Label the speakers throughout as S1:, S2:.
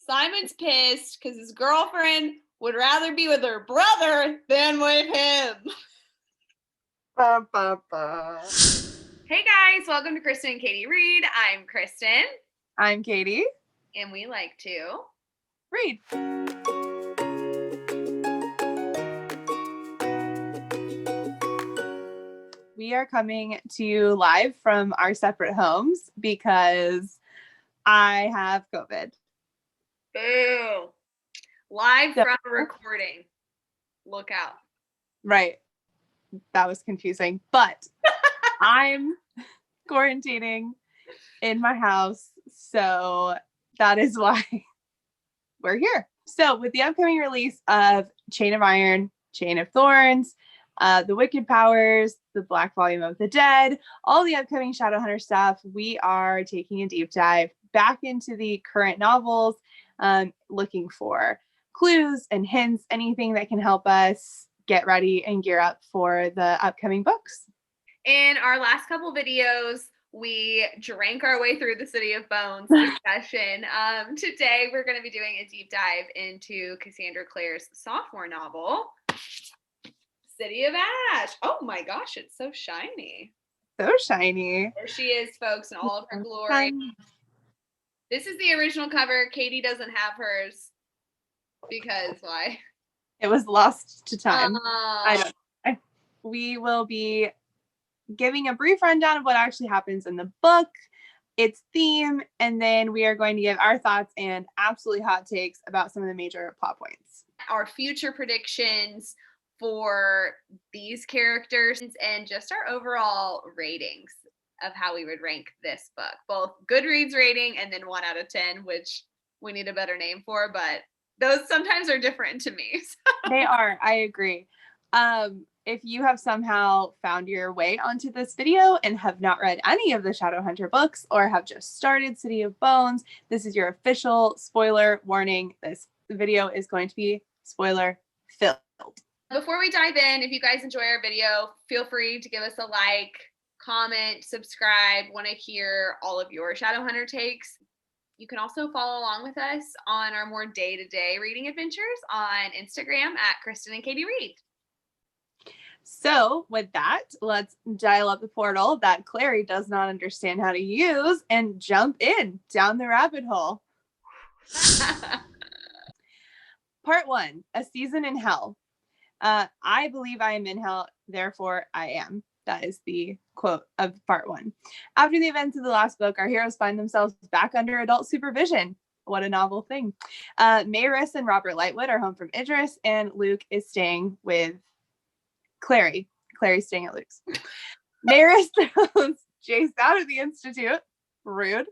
S1: Simon's pissed because his girlfriend would rather be with her brother than with him.
S2: Ba, ba, ba.
S1: Hey guys, welcome to Kristen and Katie Read. I'm Kristen.
S2: I'm Katie.
S1: And we like to
S2: read. We are coming to you live from our separate homes because I have COVID.
S1: Boo. Live from a recording. Look out.
S2: Right. That was confusing. But I'm quarantining in my house. So that is why we're here. So with the upcoming release of Chain of Iron, Chain of Thorns, The Wicked Powers, The Black Volume of the Dead, all the upcoming Shadowhunter stuff, we are taking a deep dive back into the current novels, looking for clues and hints, anything that can help us get ready and gear up for the upcoming books.
S1: In our last couple videos, we drank our way through the City of Bones discussion. Today, we're going to be doing a deep dive into Cassandra Clare's sophomore novel, City of Ash. Oh my gosh, it's so shiny.
S2: So shiny.
S1: There she is, folks, in all of her glory. This is the original cover. Katie doesn't have hers because why?
S2: It was lost to time. We will be giving a brief rundown of what actually happens in the book, its theme, and then we are going to give our thoughts and absolutely hot takes about some of the major plot points.
S1: Our future predictions for these characters and just our overall ratings of how we would rank this book. Both Goodreads rating and then 1 out of 10, which we need a better name for, but those sometimes are different to me. So.
S2: They are, I agree. If you have somehow found your way onto this video and have not read any of the Shadowhunter books or have just started City of Bones, this is your official spoiler warning. This video is going to be spoiler filled.
S1: Before we dive in, if you guys enjoy our video, feel free to give us a like, comment, subscribe. Want to hear all of your Shadowhunter takes. You can also follow along with us on our more day-to-day reading adventures on Instagram at Kristen and Katie Read.
S2: So with that, let's dial up the portal that Clary does not understand how to use and jump in down the rabbit hole. Part 1, A Season in Hell. I believe I am in hell, therefore I am. That is the quote of part 1. After the events of the last book, our heroes find themselves back under adult supervision. What a novel thing. Mayrus and Robert Lightwood are home from Idris, and Luke is staying with Clary. Clary's staying at Luke's. Mayrus throws Jace out of the Institute. Rude.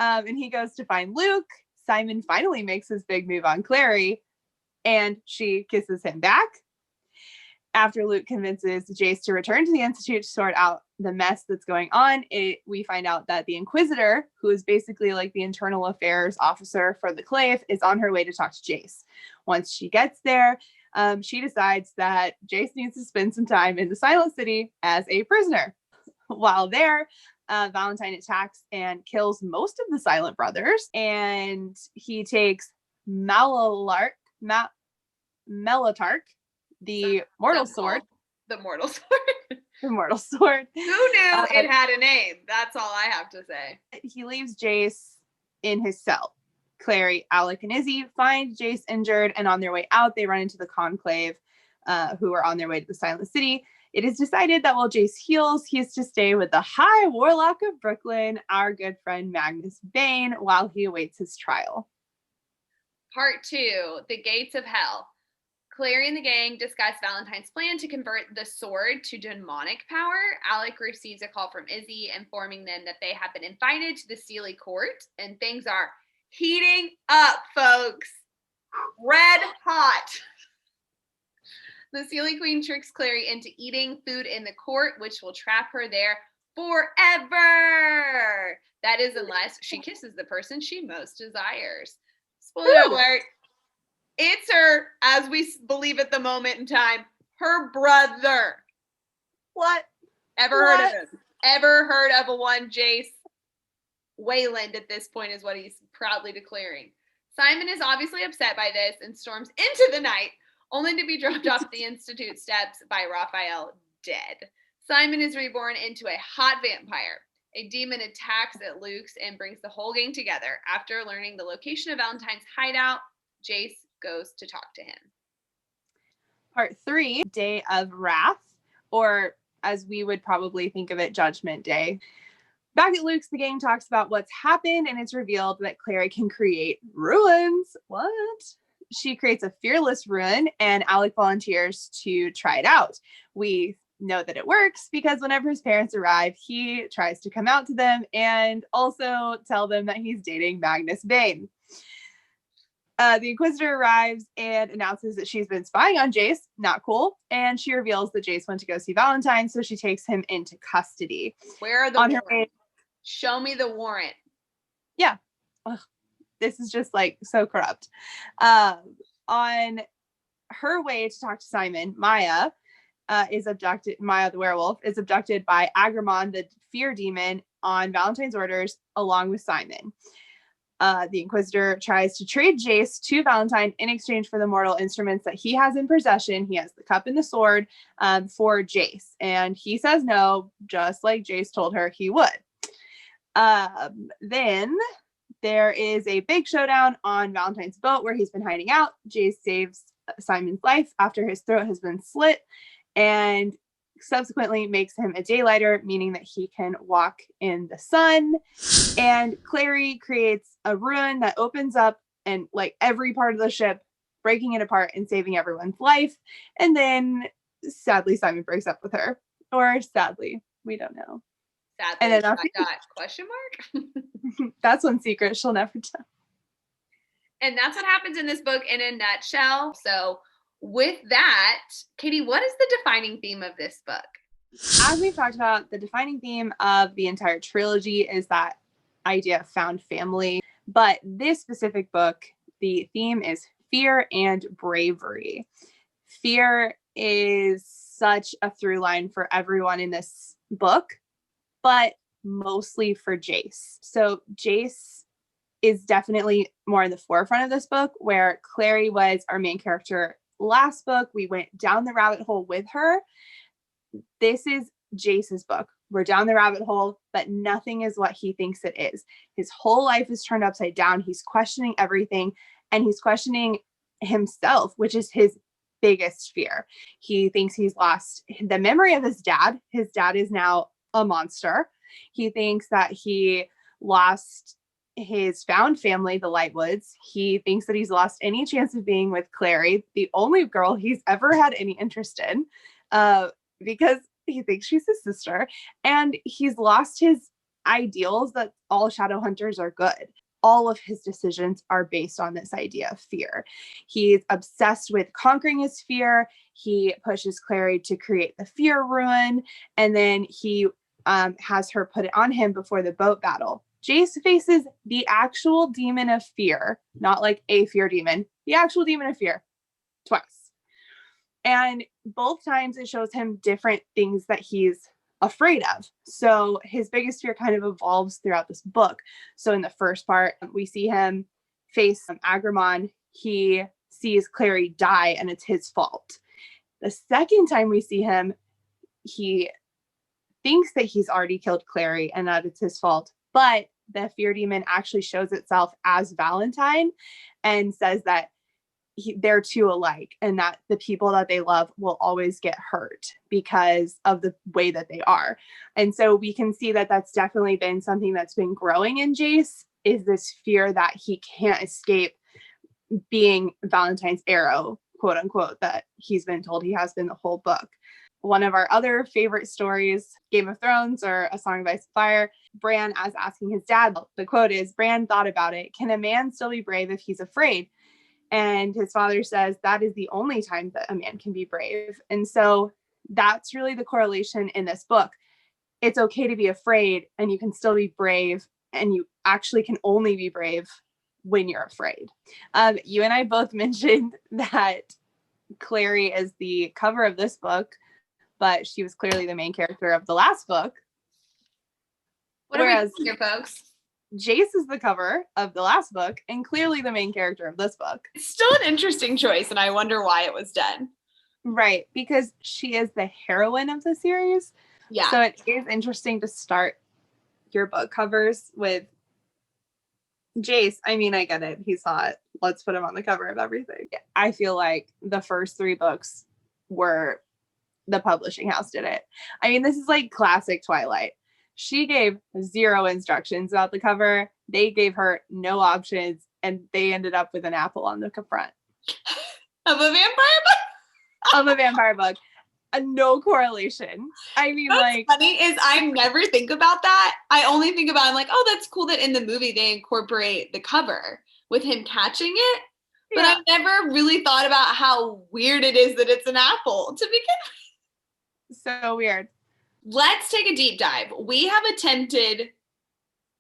S2: And he goes to find Luke. Simon finally makes his big move on Clary, and she kisses him back. After Luke convinces Jace to return to the Institute to sort out the mess that's going on, we find out that the Inquisitor, who is basically like the internal affairs officer for the Clave, is on her way to talk to Jace. Once she gets there, she decides that Jace needs to spend some time in the Silent City as a prisoner. While there, Valentine attacks and kills most of the Silent Brothers, and he takes Melatark, the mortal sword.
S1: The mortal sword.
S2: The mortal sword.
S1: Who knew it had a name? That's all I have to say.
S2: He leaves Jace in his cell. Clary, Alec, and Izzy find Jace injured, and on their way out, they run into the Conclave, who are on their way to the Silent City. It is decided that while Jace heals, he is to stay with the High Warlock of Brooklyn, our good friend Magnus Bane, while he awaits his trial.
S1: Part 2, The Gates of Hell. Clary and the gang discuss Valentine's plan to convert the sword to demonic power. Alec receives a call from Izzy informing them that they have been invited to the Sealy Court, and things are heating up, folks. Red hot. The Sealy Queen tricks Clary into eating food in the court, which will trap her there forever. That is, unless she kisses the person she most desires. Spoiler alert. It's her, as we believe at the moment in time, her brother.
S2: What?
S1: Heard of him? Ever heard of a one Jace? Wayland at this point is what he's proudly declaring. Simon is obviously upset by this and storms into the night, only to be dropped off at the Institute steps by Raphael dead. Simon is reborn into a hot vampire. A demon attacks at Luke's and brings the whole gang together. After learning the location of Valentine's hideout, Jace goes to talk to him.
S2: Part 3, Day of Wrath, or as we would probably think of it, Judgment Day. Back at Luke's, the gang talks about what's happened, and it's revealed that Clary can create ruins. What? She creates a fearless ruin, and Alec volunteers to try it out. We know that it works because whenever his parents arrive, he tries to come out to them and also tell them that he's dating Magnus Bane. The Inquisitor arrives and announces that she's been spying on Jace. Not cool. And she reveals that Jace went to go see Valentine, so she takes him into custody.
S1: Where are the warrants? Show me the warrant.
S2: Yeah. Ugh, this is just like so corrupt. On her way to talk to Simon, Maya is abducted. Maya the werewolf is abducted by Agramon, the fear demon, on Valentine's orders, along with Simon. The Inquisitor tries to trade Jace to Valentine in exchange for the mortal instruments that he has in possession. He has the cup and the sword for Jace. And he says no, just like Jace told her he would. Then there is a big showdown on Valentine's boat where he's been hiding out. Jace saves Simon's life after his throat has been slit and subsequently makes him a daylighter, meaning that he can walk in the sun. And Clary creates a ruin that opens up and like every part of the ship, breaking it apart and saving everyone's life. And then sadly, Simon breaks up with her. Or sadly, we don't know.
S1: Sadly, and then I got question mark.
S2: That's one secret she'll never tell.
S1: And that's what happens in this book in a nutshell. So with that, Katie, what is the defining theme of this book?
S2: As we've talked about, the defining theme of the entire trilogy is that idea of found family. But this specific book, the theme is fear and bravery. Fear is such a through line for everyone in this book, but mostly for Jace. So Jace is definitely more in the forefront of this book, where Clary was our main character last book. We went down the rabbit hole with her. This is Jace's book. We're down the rabbit hole, but nothing is what he thinks it is. His whole life is turned upside down. He's questioning everything, and he's questioning himself, which is his biggest fear. He thinks he's lost the memory of his dad. His dad is now a monster. He thinks that he lost his found family, the Lightwoods. He thinks that he's lost any chance of being with Clary, the only girl he's ever had any interest in, because he thinks she's his sister. And he's lost his ideals that all shadow hunters are good. All of his decisions are based on this idea of fear. He's obsessed with conquering his fear. He pushes Clary to create the fear ruin, and then he has her put it on him before the boat battle. Jace faces the actual demon of fear, not like a fear demon, the actual demon of fear, twice. And both times it shows him different things that he's afraid of. So his biggest fear kind of evolves throughout this book. So in the first part, we see him face Agramon. He sees Clary die and it's his fault. The second time we see him, he thinks that he's already killed Clary and that it's his fault. But the fear demon actually shows itself as Valentine and says that they're two alike and that the people that they love will always get hurt because of the way that they are. And so we can see that that's definitely been something that's been growing in Jace, is this fear that he can't escape being Valentine's arrow, quote unquote, that he's been told he has been the whole book. One of our other favorite stories, Game of Thrones or A Song of Ice and Fire, Bran as asking his dad, the quote is, Bran thought about it. Can a man still be brave if he's afraid? And his father says that is the only time that a man can be brave. And so that's really the correlation in this book. It's okay to be afraid and you can still be brave, and you actually can only be brave when you're afraid. You and I both mentioned that Clary is the cover of this book, but she was clearly the main character of the last book.
S1: What are we doing here, folks?
S2: Jace is the cover of the last book and clearly the main character of this book.
S1: It's still an interesting choice, and I wonder why it was done.
S2: Right, because she is the heroine of the series.
S1: Yeah.
S2: So it is interesting to start your book covers with Jace. I mean, I get it. He's hot. Let's put him on the cover of everything. I feel like the first 3 books were the publishing house did it. I mean, this is like classic Twilight. She gave 0 instructions about the cover. They gave her no options, and they ended up with an apple on the front.
S1: Of a vampire book?
S2: Of a vampire book. No correlation. I mean,
S1: what's
S2: like,
S1: funny is I never think about that. I only think about, I'm like, oh, that's cool that in the movie they incorporate the cover with him catching it. But
S2: yeah.
S1: I never really thought about how weird it is that it's an apple to begin with.
S2: So weird.
S1: Let's take a deep dive. We have attempted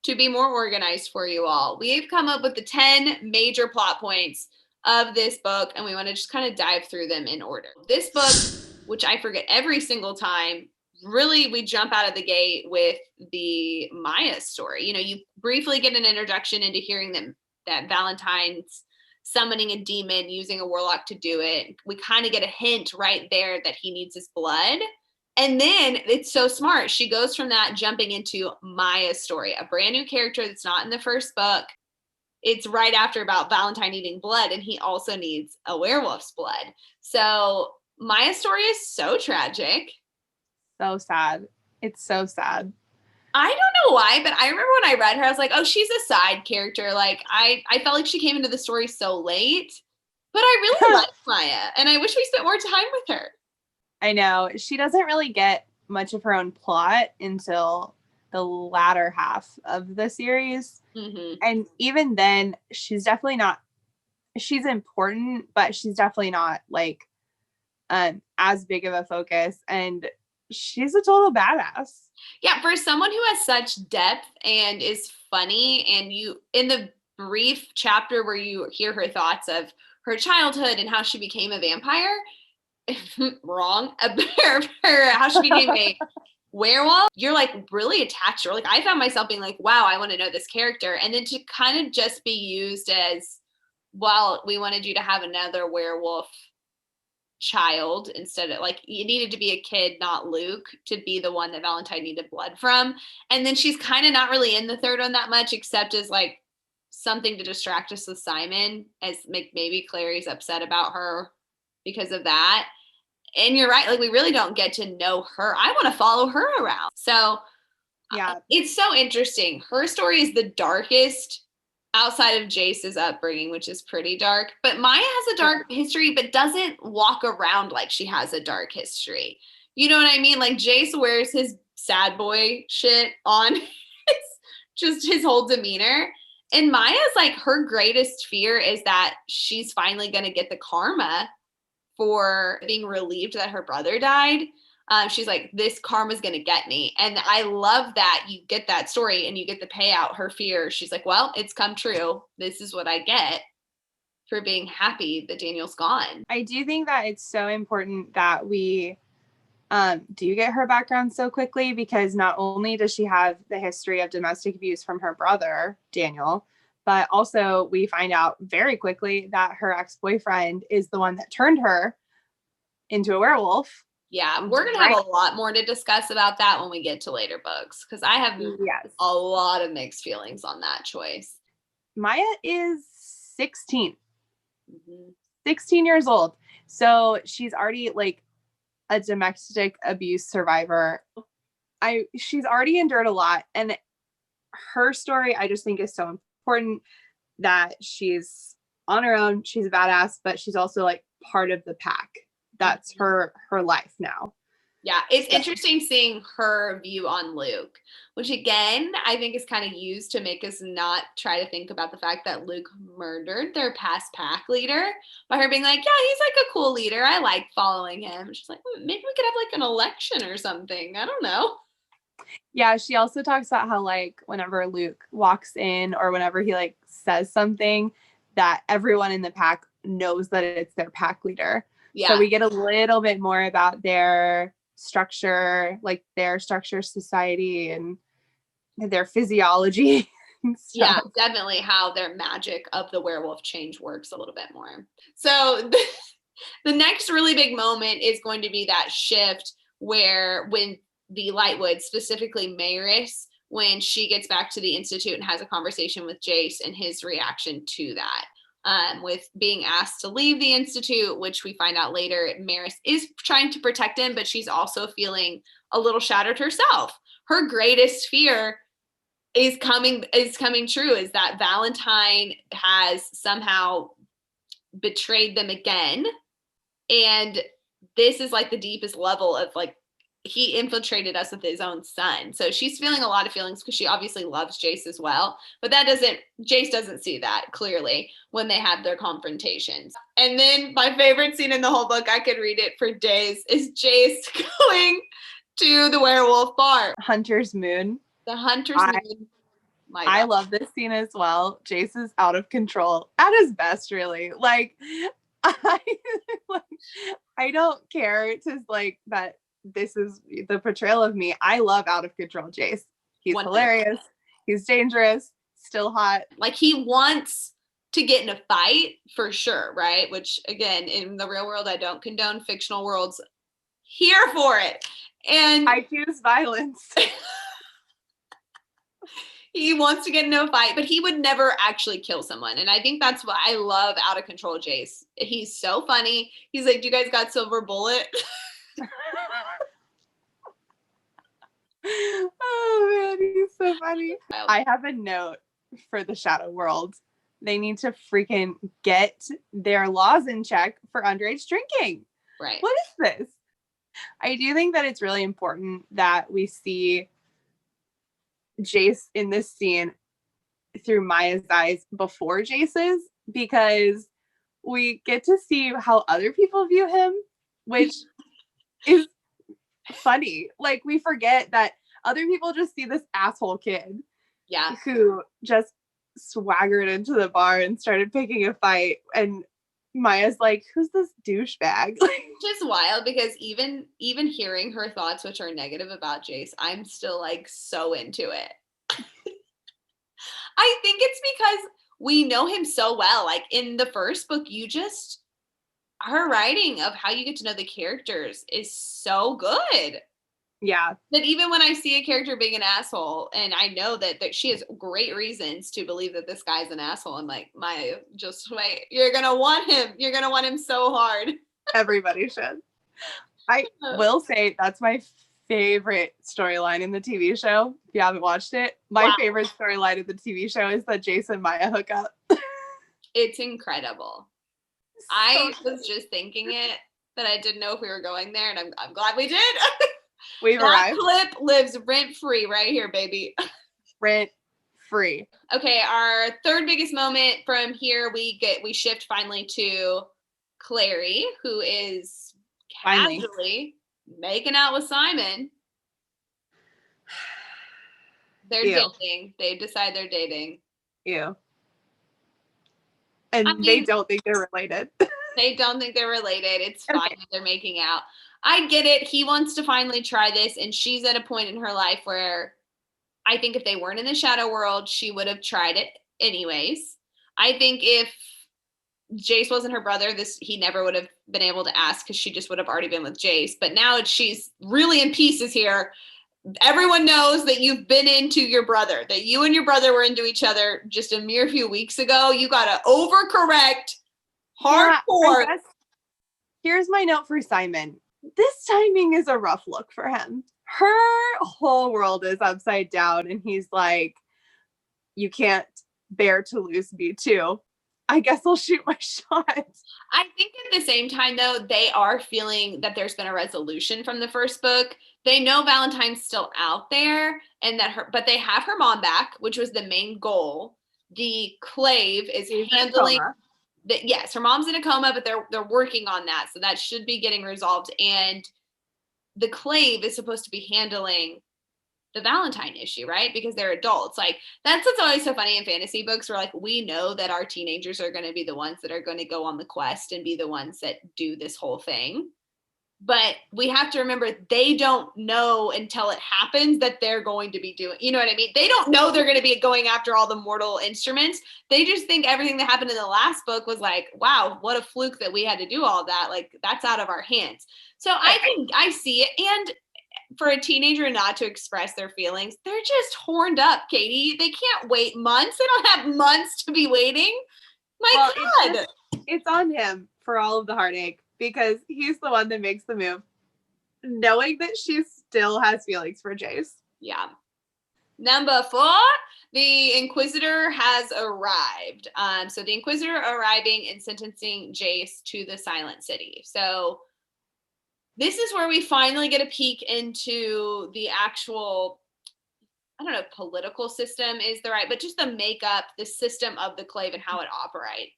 S1: to be more organized for you all. We've come up with the 10 major plot points of this book, and we want to just kind of dive through them in order. This book, which I forget every single time, really we jump out of the gate with the Maya story. You know, you briefly get an introduction into hearing that Valentine's summoning a demon, using a warlock to do it. We kind of get a hint right there that he needs his blood. And then it's so smart. She goes from that jumping into Maya's story, a brand new character that's not in the first book. It's right after about Valentine needing blood, and he also needs a werewolf's blood. So Maya's story is so tragic.
S2: So sad. It's so sad.
S1: I don't know why, but I remember when I read her, I was like, oh, she's a side character. Like, I felt like she came into the story so late, but I really like Maya, and I wish we spent more time with her.
S2: I know. She doesn't really get much of her own plot until the latter half of the series.
S1: Mm-hmm.
S2: And even then, she's definitely not, she's important, but she's definitely not like as big of a focus. And she's a total badass.
S1: Yeah, for someone who has such depth and is funny, and you, in the brief chapter where you hear her thoughts of her childhood and how she became a vampire, wrong, how she became a werewolf, you're like really attached to her. Like, I found myself being like, wow, I want to know this character. And then to kind of just be used as, well, we wanted you to have another werewolf child instead of, like, you needed to be a kid, not Luke, to be the one that Valentine needed blood from. And then she's kind of not really in the third one that much, except as like something to distract us with Simon, as maybe Clary's upset about her because of that. And you're right, like, we really don't get to know her. I want to follow her around. So yeah, it's so interesting. Her story is the darkest outside of Jace's upbringing, which is pretty dark. But Maya has a dark history, but doesn't walk around like she has a dark history. You know what I mean? Like, Jace wears his sad boy shit on just his whole demeanor. And Maya's like, her greatest fear is that she's finally going to get the karma for being relieved that her brother died. She's like, this karma's going to get me. And I love that you get that story and you get the payout, her fear. She's like, well, it's come true. This is what I get for being happy that Daniel's gone.
S2: I do think that it's so important that we do get her background so quickly, because not only does she have the history of domestic abuse from her brother, Daniel, but also we find out very quickly that her ex-boyfriend is the one that turned her into a werewolf.
S1: Yeah, we're going to have a lot more to discuss about that when we get to later books, because I have a lot of mixed feelings on that choice.
S2: Maya is 16. Mm-hmm. 16 years old. So she's already like a domestic abuse survivor. She's already endured a lot. And her story, I just think, is so important, that she's on her own. She's a badass, but she's also like part of the pack. That's her life now.
S1: Yeah, it's interesting seeing her view on Luke, which again, I think is kind of used to make us not try to think about the fact that Luke murdered their past pack leader, by her being like, yeah, he's like a cool leader. I like following him. She's like, maybe we could have like an election or something. I don't know.
S2: Yeah, she also talks about how, like, whenever Luke walks in or whenever he like says something, that everyone in the pack knows that it's their pack leader. Yeah. So we get a little bit more about their structure, like their structure society and their physiology.
S1: Yeah,
S2: stuff.
S1: definitely how their magic of the werewolf change works a little bit more. So the next really big moment is going to be that shift where when the Lightwood, specifically Maris, when she gets back to the Institute and has a conversation with Jace and his reaction to that. With being asked to leave the Institute, which we find out later, Maris is trying to protect him, but she's also feeling a little shattered herself. Her greatest fear is coming true, is that Valentine has somehow betrayed them again. And this is like the deepest level of like, he infiltrated us with his own son. So she's feeling a lot of feelings because she obviously loves Jace as well. But Jace doesn't see that clearly when they have their confrontations. And then my favorite scene in the whole book, I could read it for days, is Jace going to the werewolf bar.
S2: Hunter's Moon.
S1: The Hunter's Moon.
S2: I love this scene as well. Jace is out of control at his best, really. Like, I don't care to like that this is the portrayal of me. I love out of control Jace. He's 100%. Hilarious. He's dangerous. Still hot.
S1: Like, he wants to get in a fight for sure, right? Which again, in the real world, I don't condone. Fictional worlds, here for it. And
S2: I choose violence.
S1: He wants to get into a fight, but he would never actually kill someone. And I think that's what I love out of control Jace. He's so funny. He's like, "Do you guys got silver bullet?"
S2: Oh man, he's so funny. I have a note for the Shadow World. They need to freaking get their laws in check for underage drinking.
S1: Right.
S2: What is this? I do think that it's really important that we see Jace in this scene through Maya's eyes before Jace's, because we get to see how other people view him, which is funny. Like, we forget that other people just see this asshole kid,
S1: yeah,
S2: who just swaggered into the bar and started picking a fight, and Maya's like, "Who's this douchebag?"
S1: Which is wild, because even hearing her thoughts, which are negative about Jace, I'm still like so into it. I think it's because we know him so well. Like, in the first book, her writing of how you get to know the characters is so good.
S2: Yeah.
S1: That even when I see a character being an asshole, and I know that she has great reasons to believe that this guy's an asshole, I'm like, Maya, just wait. You're going to want him. You're going to want him so hard.
S2: Everybody should. I will say that's my favorite storyline in the TV show. If you haven't watched it, my favorite storyline in the TV show is that Jace and Maya hook up.
S1: It's incredible. I was just thinking it, but I didn't know if we were going there, and I'm glad we did.
S2: We've arrived.
S1: That clip lives rent-free right here, baby.
S2: Rent-free.
S1: Okay, our third biggest moment from here, we shift finally to Clary, who is casually making out with Simon. They're dating. They decide they're dating.
S2: Ew. And they don't think they're related.
S1: They don't think they're related. It's fine that they're making out. I get it. He wants to finally try this, and she's at a point in her life where I think if they weren't in the Shadow World, she would have tried it anyways. I think if Jace wasn't her brother, he never would have been able to ask, because she just would have already been with Jace. But now she's really in pieces here. Everyone knows that you've been into your brother, that you and your brother were into each other just a mere few weeks ago. You got to overcorrect hardcore.
S2: Yeah, here's my note for Simon. This timing is a rough look for him. Her whole world is upside down, and he's like, "You can't bear to lose me too. I guess I'll shoot my shot."
S1: I think at the same time, though, they are feeling that there's been a resolution from the first book. They know Valentine's still out there, and but they have her mom back, which was the main goal. The Clave is handling. Yes, her mom's in a coma, but they're working on that, so that should be getting resolved. And the Clave is supposed to be handling the Valentine issue, right? Because they're adults. Like, that's what's always so funny in fantasy books, where like we know that our teenagers are going to be the ones that are going to go on the quest and be the ones that do this whole thing. But we have to remember they don't know until it happens that they're going to be doing, you know what I mean? They don't know they're going to be going after all the mortal instruments. They just think everything that happened in the last book was like, wow, what a fluke that we had to do all that. Like, that's out of our hands. So I see it. And for a teenager not to express their feelings, they're just horned up, Katie. They can't wait months. They don't have months to be waiting. My God.
S2: It's on him for all of the heartache because he's the one that makes the move, knowing that she still has feelings for Jace.
S1: Yeah. Number 4, the Inquisitor has arrived. So the Inquisitor arriving and sentencing Jace to the Silent City. So this is where we finally get a peek into the actual, I don't know if political system is the right, but just the makeup, the system of the Clave and how it operates.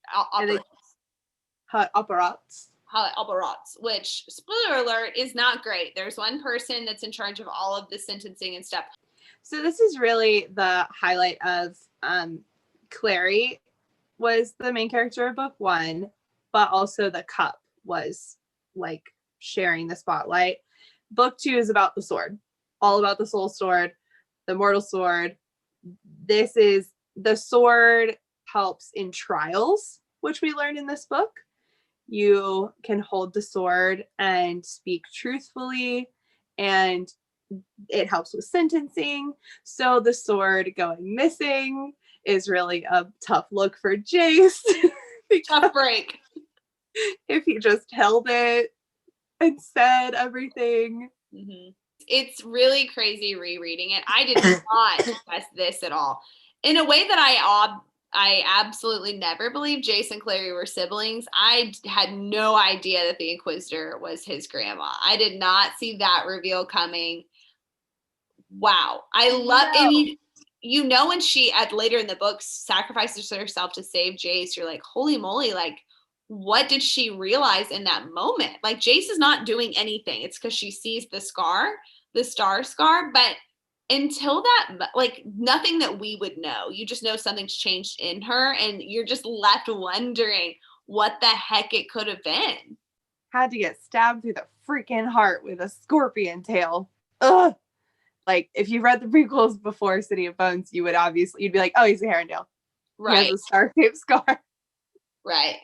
S2: How it
S1: operates, which, spoiler alert, is not great. There's one person that's in charge of all of the sentencing and stuff.
S2: So this is really the highlight of Clary was the main character of book 1, but also the cup was like sharing the spotlight. Book 2 is about the sword, all about the soul sword, the mortal sword. This is the sword helps in trials, which we learned in this book. You can hold the sword and speak truthfully, and it helps with sentencing. So the sword going missing is really a tough look for Jace.
S1: Tough break.
S2: If he just held it and said everything.
S1: Mm-hmm. It's really crazy rereading it. I did not guess this at all. In a way that I absolutely never believed Jace and Clary were siblings. I had no idea that the Inquisitor was his grandma. I did not see that reveal coming. Wow. I love, I mean, you know, when she later in the book sacrifices herself to save Jace, you're like, holy moly, like, what did she realize in that moment? Like, Jace is not doing anything. It's because she sees the scar, the star scar, but until that, like, nothing that we would know. You just know something's changed in her, and you're just left wondering what the heck it could have been.
S2: Had to get stabbed through the freaking heart with a scorpion tail. Ugh. Like, if you read the prequels before City of Bones, you'd be like, oh, he's a Herondale.
S1: Right.
S2: He has a star-shaped scar.
S1: Right.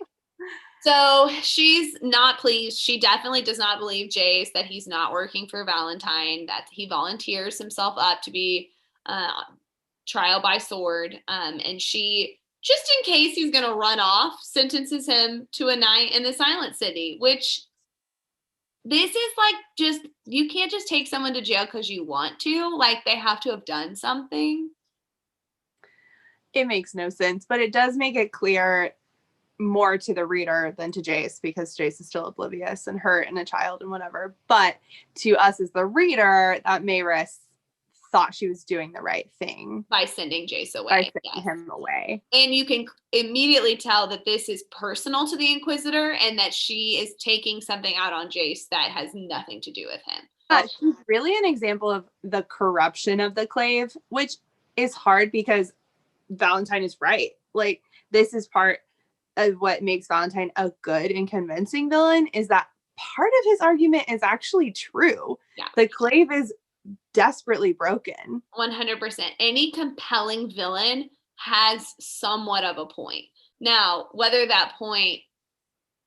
S1: So she's not pleased. She definitely does not believe Jace that he's not working for Valentine, that he volunteers himself up to be trial by sword. And she, just in case he's going to run off, sentences him to a night in the Silent City, which this is like, just, you can't just take someone to jail because you want to. Like, they have to have done something.
S2: It makes no sense, but it does make it clear more to the reader than to Jace, because Jace is still oblivious and hurt and a child and whatever. But to us as the reader, that Mayrus thought she was doing the right thing
S1: by sending Jace away.
S2: By sending him away.
S1: And you can immediately tell that this is personal to the Inquisitor and that she is taking something out on Jace that has nothing to do with him.
S2: She's really an example of the corruption of the Clave, which is hard because Valentine is right. Like, this is part of what makes Valentine a good and convincing villain, is that part of his argument is actually true.
S1: Yeah.
S2: The Clave is desperately broken.
S1: 100%. Any compelling villain has somewhat of a point. Now, whether that point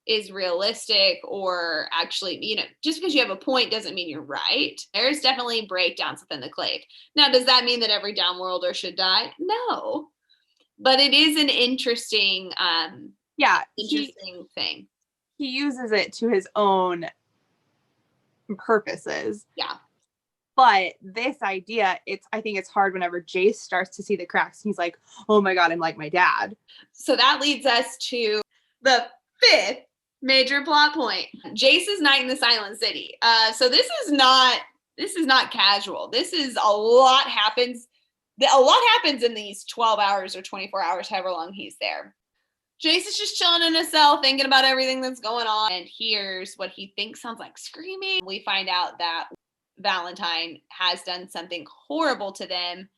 S1: is realistic or actually, you know, just because you have a point doesn't mean you're right. There's definitely breakdowns within the Clave. Now, does that mean that every downworlder should die? No. But it is an interesting thing.
S2: He uses it to his own purposes.
S1: Yeah.
S2: But this idea, I think it's hard whenever Jace starts to see the cracks. He's like, oh my God, I'm like my dad.
S1: So that leads us to the 5th major plot point. Jace's night in the Silent City. So this is not casual. This is a lot happens. A lot happens in these 12 hours or 24 hours, however long he's there. Jace is just chilling in his cell, thinking about everything that's going on, and hears what he thinks sounds like screaming. We find out that Valentine has done something horrible to them.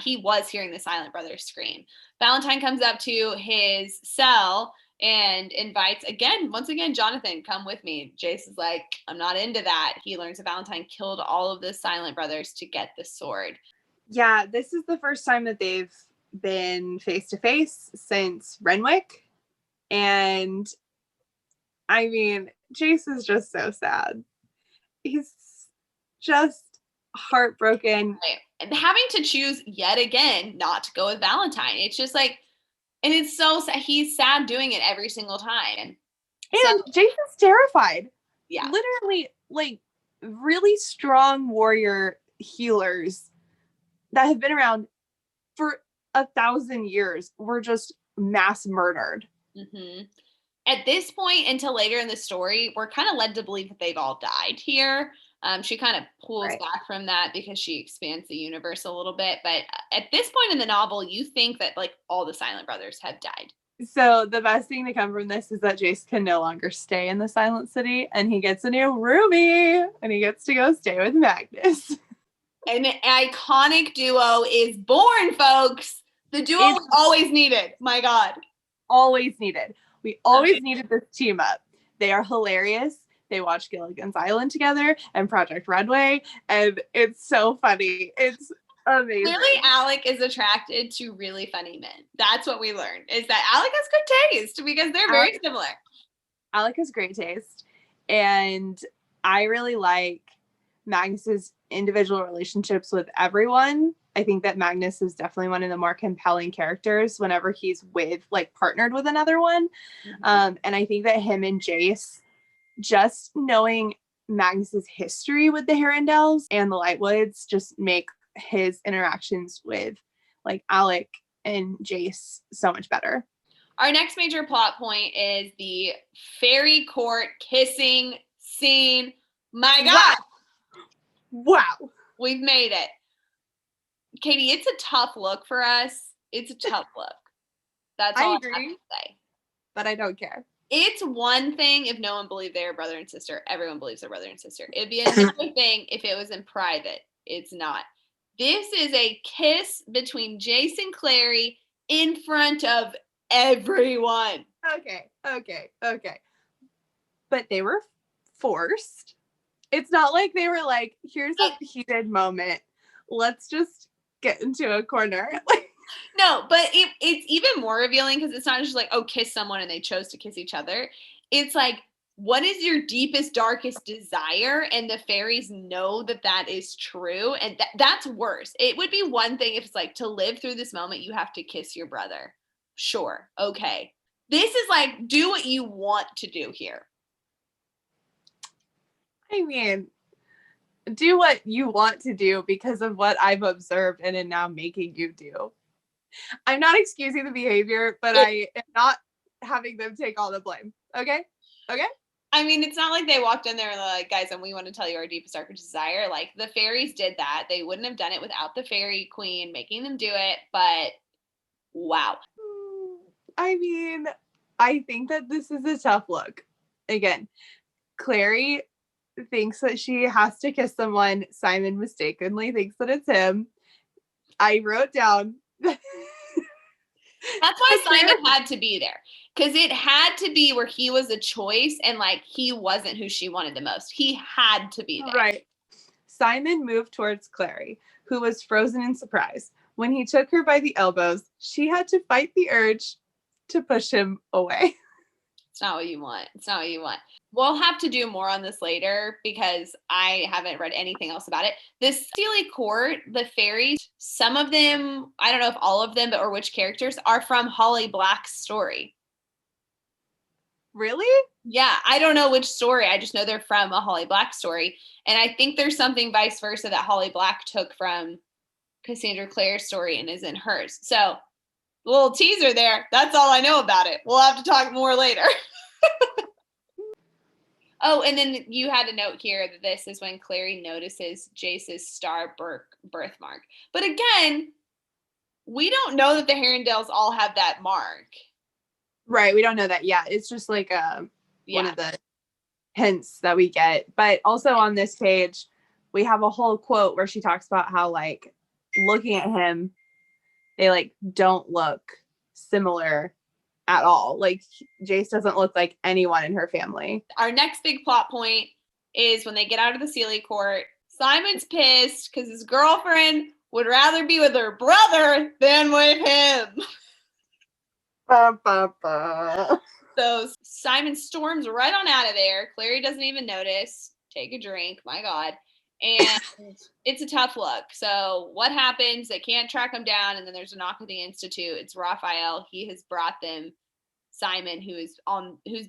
S1: He was hearing the Silent Brothers scream. Valentine comes up to his cell and invites once again, Jonathan, come with me. Jace is like, I'm not into that. He learns that Valentine killed all of the Silent brothers to get the sword.
S2: Yeah, this is the first time that they've been face to face since Renwick. And I mean, Jace is just so sad. He's just heartbroken.
S1: Right. And having to choose yet again not to go with Valentine. It's just like, and it's so sad. He's sad doing it every single time.
S2: And Jason's terrified.
S1: Yeah.
S2: Literally, like, really strong warrior healers that have been around for 1,000 years were just mass murdered.
S1: Mm-hmm. At this point, until later in the story, we're kind of led to believe that they've all died here. She kind of pulls back from that because she expands the universe a little bit. But at this point in the novel, you think that like all the Silent brothers have died.
S2: So the best thing to come from this is that Jace can no longer stay in the Silent City, and he gets a new roomie, and he gets to go stay with Magnus.
S1: An iconic duo is born, folks. The duo we always needed. My God.
S2: Always needed. We always needed this team up. They are hilarious. They watch Gilligan's Island together and Project Runway, and it's so funny. It's amazing.
S1: Clearly, Alec is attracted to really funny men. That's what we learned, is that Alec has good taste because they're very similar.
S2: Alec has great taste, and I really like Magnus's individual relationships with everyone. I think that Magnus is definitely one of the more compelling characters whenever he's partnered with another one. Mm-hmm. And I think that him and Jace, just knowing Magnus's history with the Herondales and the Lightwoods, just make his interactions with like Alec and Jace so much better.
S1: Our next major plot point is the fairy court kissing scene. My God.
S2: Wow.
S1: We've made it. Katie, it's a tough look for us. It's a tough look. That's all I agree. I have to say.
S2: But I don't care.
S1: It's one thing if no one believed they were brother and sister. Everyone believes they're brother and sister. It'd be another thing if it was in private. It's not. This is a kiss between Jace and Clary in front of everyone.
S2: Okay. But they were forced. It's not like they were like, here's a heated moment. Let's just get into a corner.
S1: No, but it's even more revealing because it's not just like, oh, kiss someone and they chose to kiss each other. It's like, what is your deepest, darkest desire? And the fairies know that that is true. And that's worse. It would be one thing if it's like, to live through this moment, you have to kiss your brother. Sure. Okay. This is like, do what you want to do here.
S2: I mean, do what you want to do because of what I've observed and am now making you do. I'm not excusing the behavior, but I am not having them take all the blame. Okay?
S1: I mean, it's not like they walked in there and like, guys, and we want to tell you our deepest, darkest desire. Like, the fairies did that. They wouldn't have done it without the fairy queen making them do it, but wow.
S2: I mean, I think that this is a tough look. Again, Clary thinks that she has to kiss someone. Simon mistakenly thinks that it's him. I wrote down.
S1: That's why Simon had to be there. Because it had to be where he was a choice and like he wasn't who she wanted the most. He had to be there.
S2: Right. Simon moved towards Clary, who was frozen in surprise. When he took her by the elbows, she had to fight the urge to push him away.
S1: It's not what you want. We'll have to do more on this later because I haven't read anything else about it. This Steely Court, the fairies, some of them, I don't know if all of them, or which characters, are from Holly Black's story.
S2: Really?
S1: Yeah, I don't know which story. I just know they're from a Holly Black story. And I think there's something vice versa that Holly Black took from Cassandra Clare's story and is in hers. So, a little teaser there. That's all I know about it. We'll have to talk more later. Oh, and then you had a note here that this is when Clary notices Jace's star birthmark. But again, we don't know that the Herondales all have that mark.
S2: Right, we don't know that yet. It's just like one of the hints that we get. But also on this page, we have a whole quote where she talks about how, like, looking at him, they, like, don't look similar at all. Like, Jace doesn't look like anyone in her family.
S1: Our next big plot point is when they get out of the Sealy court. Simon's pissed because his girlfriend would rather be with her brother than with him. So Simon storms right on out of there. Clary doesn't even notice. Take a drink, my God. And it's a tough look. So what happens? They can't track him down, and then there's a knock at the Institute. It's Raphael. He has brought them Simon, who's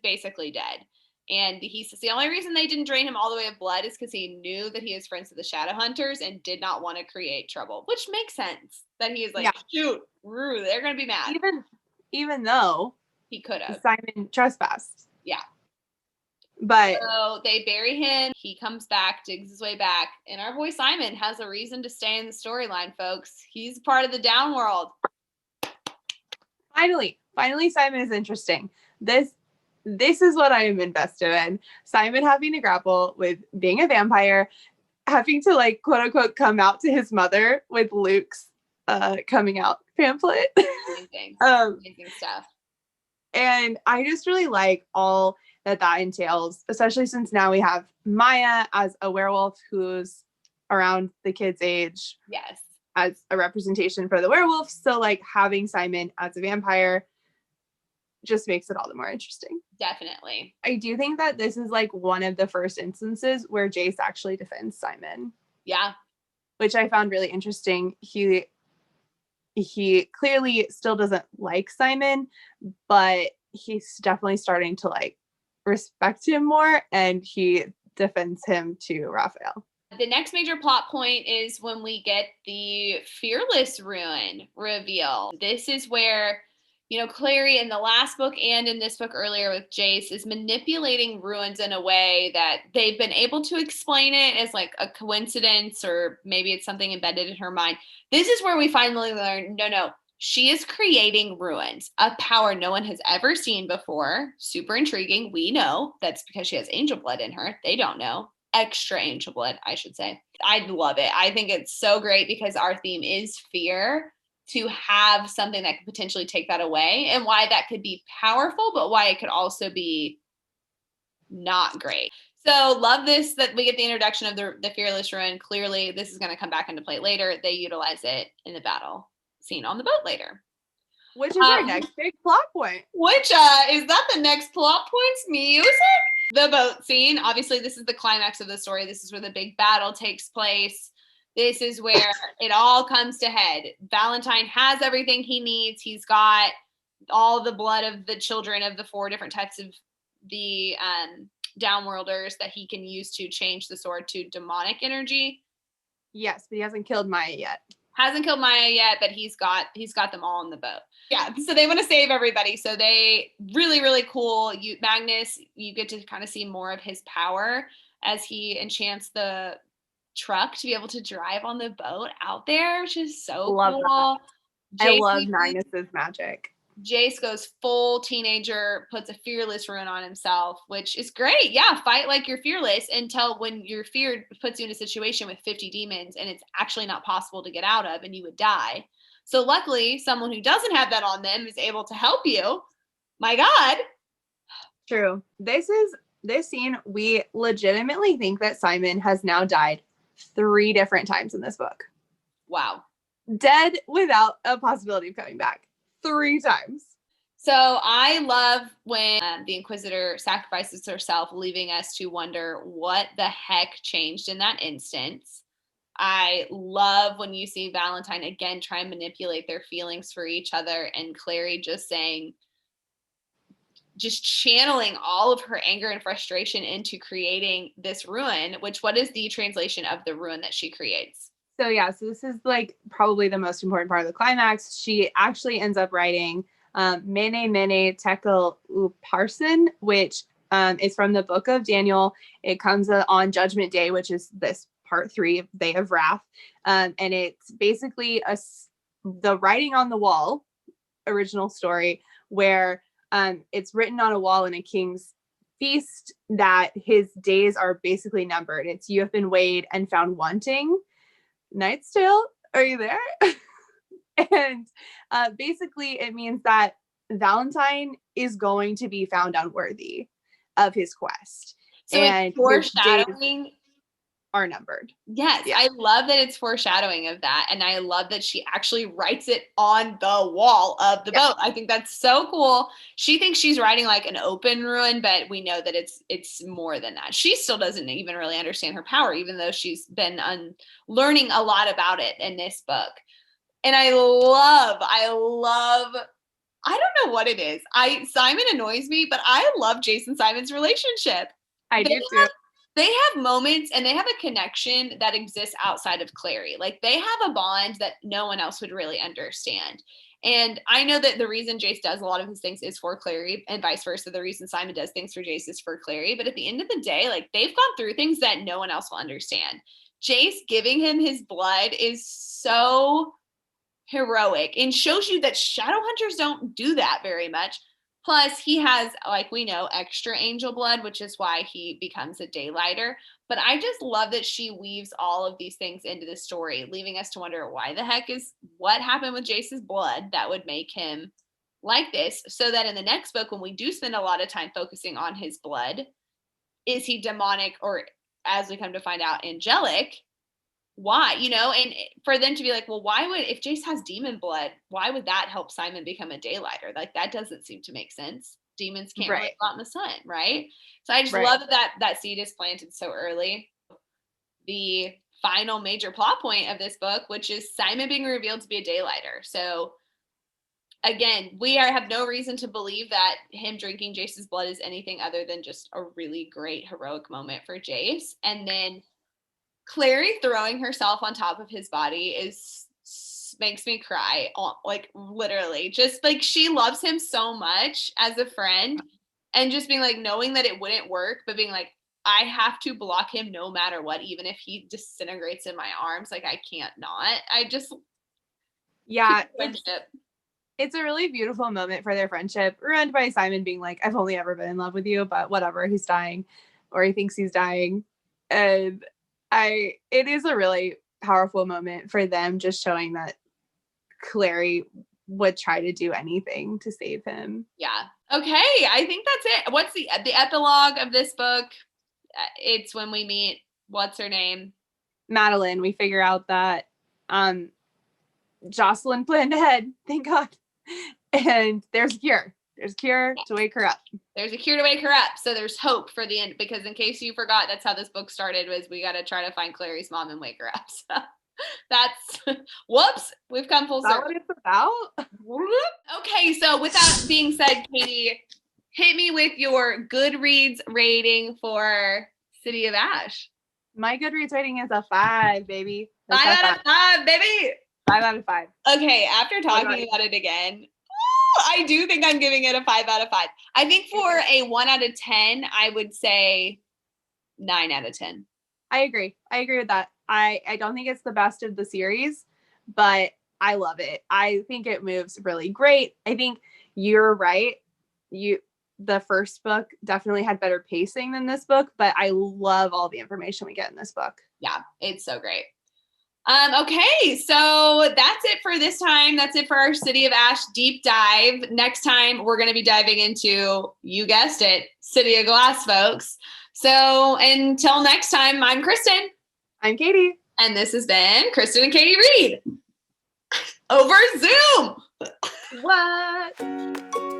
S1: basically dead. And he says the only reason they didn't drain him all the way of blood is because he knew that he was friends with the Shadowhunters and did not want to create trouble, which makes sense. That he is like, shoot, they're going to be mad.
S2: Even though
S1: he could have.
S2: Simon trespassed.
S1: Yeah.
S2: But
S1: so they bury him. He comes back, digs his way back, and our boy Simon has a reason to stay in the storyline, folks. He's part of the downworld.
S2: Finally, Simon is interesting. This is what I am invested in. Simon having to grapple with being a vampire, having to, like, quote unquote come out to his mother with Luke's coming out pamphlet.
S1: Amazing stuff.
S2: And I just really like all that entails, especially since now we have Maya as a werewolf who's around the kid's age.
S1: Yes.
S2: As a representation for the werewolf. So, like, having Simon as a vampire just makes it all the more interesting.
S1: Definitely.
S2: I do think that this is, like, one of the first instances where Jace actually defends Simon.
S1: Yeah.
S2: Which I found really interesting. He clearly still doesn't like Simon, but he's definitely starting to, like, respect him more, and he defends him to Raphael.
S1: The next major plot point is when we get the Fearless Ruin reveal. This is where, Clary in the last book and in this book earlier with Jace is manipulating ruins in a way that they've been able to explain it as like a coincidence, or maybe it's something embedded in her mind. This is where we finally learn, no, she is creating ruins, a power no one has ever seen before. Super intriguing. We know that's because she has angel blood in her. They don't know. Extra angel blood, I should say. I love it. I think it's so great because our theme is fear, to have something that could potentially take that away, and why that could be powerful, but why it could also be not great. So love this, that we get the introduction of the Fearless Ruin. Clearly, this is going to come back into play later. They utilize it in the battle scene on the boat later.
S2: Which is our next big plot point.
S1: Which, is that the next plot point's music? The boat scene. Obviously, this is the climax of the story. This is where the big battle takes place. This is where it all comes to head. Valentine has everything he needs. He's got all the blood of the children of the 4 different types of the downworlders that he can use to change the sword to demonic energy.
S2: Yes, but he hasn't killed Maya yet.
S1: Hasn't killed Maya yet, but he's got them all in the boat. Yeah, so they want to save everybody. So they really, really cool. Magnus, you get to kind of see more of his power as he enchants the truck to be able to drive on the boat out there, which is so cool.
S2: I love Magnus's magic.
S1: Jace goes full teenager, puts a fearless ruin on himself, which is great. Yeah, fight like you're fearless until when you're feared puts you in a situation with 50 demons and it's actually not possible to get out of and you would die. So luckily, someone who doesn't have that on them is able to help you. My God.
S2: True. This scene, we legitimately think that Simon has now died 3 different times in this book.
S1: Wow.
S2: Dead without a possibility of coming back. 3 times.
S1: So I love when the Inquisitor sacrifices herself, leaving us to wonder what the heck changed in that instance. I love when you see Valentine again try and manipulate their feelings for each other, and Clary just channeling all of her anger and frustration into creating this ruin, which, what is the translation of the ruin that she creates?
S2: So this is like probably the most important part of the climax. She actually ends up writing Mene Mene Tekel Uparsin, which is from the book of Daniel. It comes on Judgment Day, which is this part 3 of Day of Wrath. And it's basically the writing on the wall, original story, where it's written on a wall in a king's feast that his days are basically numbered. It's, you have been weighed and found wanting. Knight's Tale, are you there? And basically it means that Valentine is going to be found unworthy of his quest.
S1: So
S2: and
S1: it's foreshadowing.
S2: Are numbered.
S1: Yes, yeah. I love that it's foreshadowing of that. And I love that she actually writes it on the wall of the boat. I think that's so cool. She thinks she's writing like an open ruin, but we know that it's more than that. She still doesn't even really understand her power, even though she's been learning a lot about it in this book. And I love, I don't know what it is. Simon annoys me, but I love Jason Simon's relationship.
S2: I do too.
S1: They have moments and they have a connection that exists outside of Clary. Like they have a bond that no one else would really understand. And I know that the reason Jace does a lot of his things is for Clary and vice versa. The reason Simon does things for Jace is for Clary. But at the end of the day, like they've gone through things that no one else will understand. Jace giving him his blood is so heroic and shows you that shadow hunters don't do that very much. Plus, he has, like we know, extra angel blood, which is why he becomes a daylighter. But I just love that she weaves all of these things into the story, leaving us to wonder what happened with Jace's blood that would make him like this, so that in the next book, when we do spend a lot of time focusing on his blood, is he demonic or, as we come to find out, angelic? Why, and for them to be like, well, if Jace has demon blood, why would that help Simon become a daylighter? Like that doesn't seem to make sense. Demons can't really go out in the sun, right? So I just love that seed is planted so early. The final major plot point of this book, which is Simon being revealed to be a daylighter. So again, we have no reason to believe that him drinking Jace's blood is anything other than just a really great heroic moment for Jace. And then Clary throwing herself on top of his body makes me cry, like literally. Just like she loves him so much as a friend, and just being like knowing that it wouldn't work, but being like, I have to block him no matter what, even if he disintegrates in my arms. Like I can't not.
S2: It's a really beautiful moment for their friendship, ruined by Simon being like, I've only ever been in love with you, but whatever, he's dying, or he thinks he's dying. And it is a really powerful moment for them, just showing that Clary would try to do anything to save him.
S1: Yeah. Okay. I think that's it. What's the epilogue of this book? It's when we meet, what's her name?
S2: Madeline. We figure out that Jocelyn planned ahead. Thank God. And there's a cure. There's a cure to wake her up.
S1: There's a cure to wake her up. So there's hope for the end, because in case you forgot, that's how this book started, was we got to try to find Clary's mom and wake her up. So that's, whoops, we've come full circle.
S2: Is that what it's
S1: about? Okay, so with that being said, Katie, hit me with your Goodreads rating for City of Ash.
S2: My Goodreads rating is a 5, baby.
S1: 5 out of 5, baby.
S2: 5 out of 5.
S1: Okay, after talking about it again, I do think I'm giving it a 5 out of 5. I think for a 1 out of 10, I would say 9 out of 10.
S2: I agree with that. I don't think it's the best of the series, but I love it. I think it moves really great. I think you're right. The first book definitely had better pacing than this book, but I love all the information we get in this book.
S1: Yeah, it's so great. Okay, so that's it for this time. That's it for our City of Ash deep dive. Next time, we're going to be diving into, you guessed it, City of Glass, folks. So until next time, I'm Kristen.
S2: I'm Katie.
S1: And this has been Kristen and Katie Read over Zoom.
S2: What?